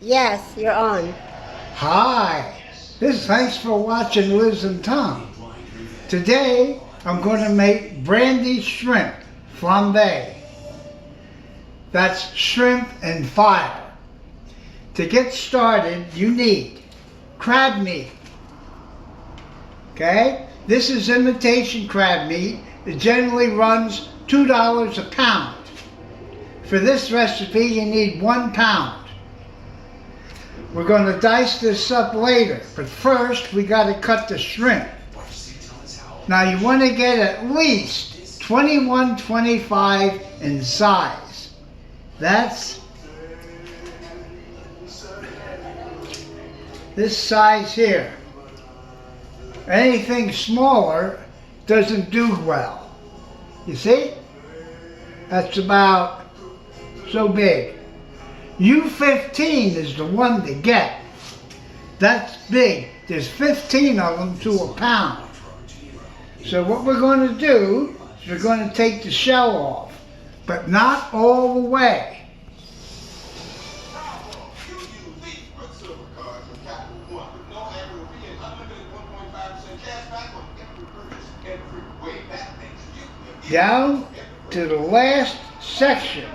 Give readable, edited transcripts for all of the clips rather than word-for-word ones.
Yes, you're on. Hi, thanks for watching Liz and Tom. Today I'm going to make Brandy shrimp flambe. That's shrimp and fire. To get started, you need crab meat. Okay? This is imitation crab meat. It generally runs $2 a pound. For this recipe, you need 1 pound. We're going to dice this up later, but first we got to cut the shrimp. Now you want to get at least 21-25 in size. That's this size here. Anything smaller doesn't do well. You see? That's about so big. U15 is the one to get. That's big. There's 15 of them to a pound. So what we're going to do is we're going to take the shell off, but not all the way. Down to the last section.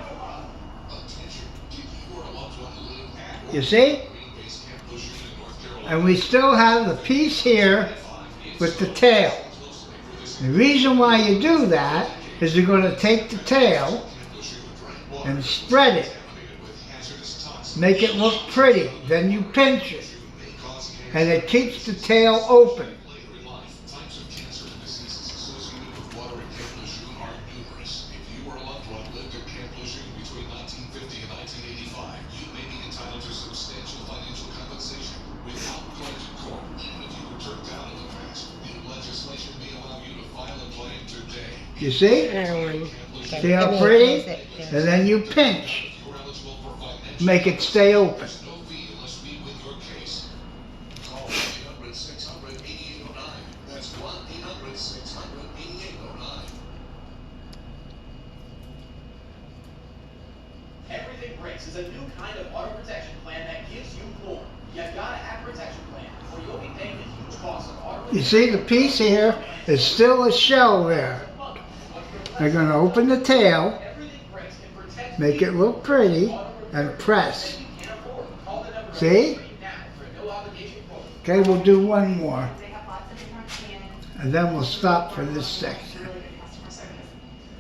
You see? And we still have the piece here with the tail. The reason why you do that is you're going to take the tail and spread it. Make it look pretty. Then you pinch it. And it keeps the tail open. You see? See how pretty? And then you pinch. Make it stay open. Everything Breaks is a new kind of auto protection plan that gives you more. You gotta have a protection plan, or you'll be paying a huge cost of auto. You see the piece here is still a shell there. They're going to open the tail, make it look pretty, and press. See? Okay, we'll do one more. And then we'll stop for this section.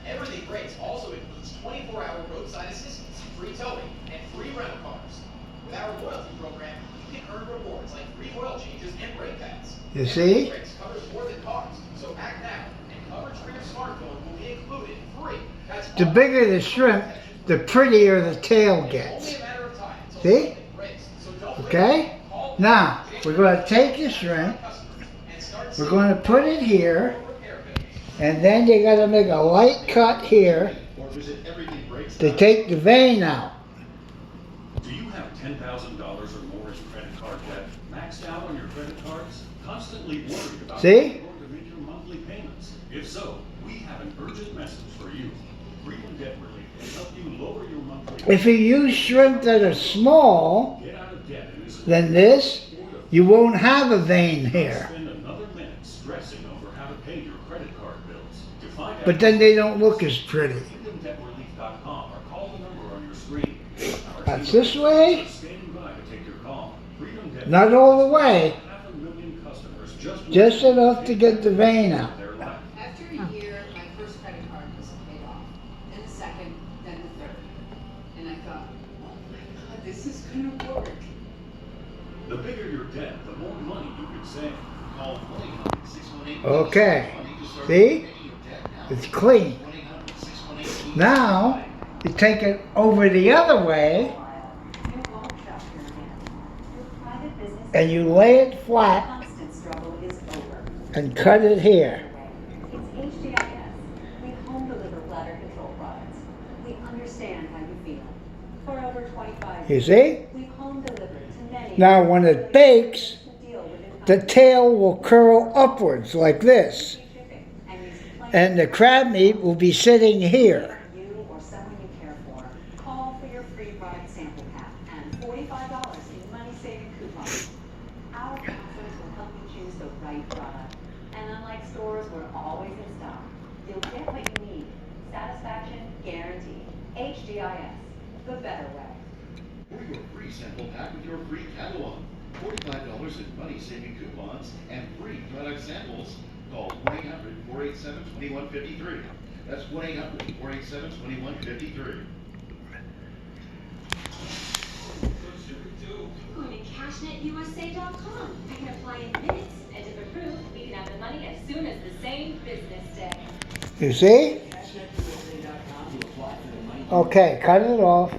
Everything Breaks also includes 24-hour roadside assistance, free towing, and free rental cars. With our loyalty program, you can earn rewards like free oil changes and brake pads. You see? Breaks covers more than cars, so act now, and coverage for your smartphone will be included free. The bigger the shrimp, the prettier the tail gets. See? Okay? Now, we're going to take the shrimp, we're going to put it here, and then you got to make a light cut here to take the vein out. Do you have $10,000 or more in credit card debt? Maxed out on your credit cards? Constantly worried about See? how you're going to make your monthly payments? If so, we have an urgent message for you. Freedom Debt Relief can help you lower your monthly. If you use shrimp that are small Get out of debt than this, you won't have a vein here. Spend another minute stressing over how to pay your credit card bills. To find out, But then they don't look as pretty. freedomdebtrelief.com or call the number on your screen. Our That's team this way, is standing by to take your call. Freedom Debt not all the way, 500,000 customers just enough to get the vein out. their life. After a year, my first credit card was paid off, then the second, then the third. And I thought, oh my God, this is gonna work. The bigger your debt, the more money you can save. Call 1-800-618. Okay, see? It's clean. Now, you take it over the other way, and you lay it flat and cut it here. It's HDIS. We home deliver bladder control products. We understand how you feel. For over 25 You years, see? we've home delivered to many. Now, when it bakes, to deal with the tail will curl upwards like this, shipping and use complaints and the crab meat will be sitting here. you or someone you care for. Call for your free product sample pack and $45 in money-saving coupons. Our counselors will help you choose the right product. And unlike stores, we're always in stock. You'll get what you need. Satisfaction guaranteed. HDIS, the better way. Or your free sample pack with your free catalog. $45 in money-saving coupons and free product samples. Call 1-800-487-2153. That's 1-800-487-2153. Going to CashNetUSA.com. I can apply in minutes, and if approved, we can have the money as soon as the same business day. You see? Okay, cut it off.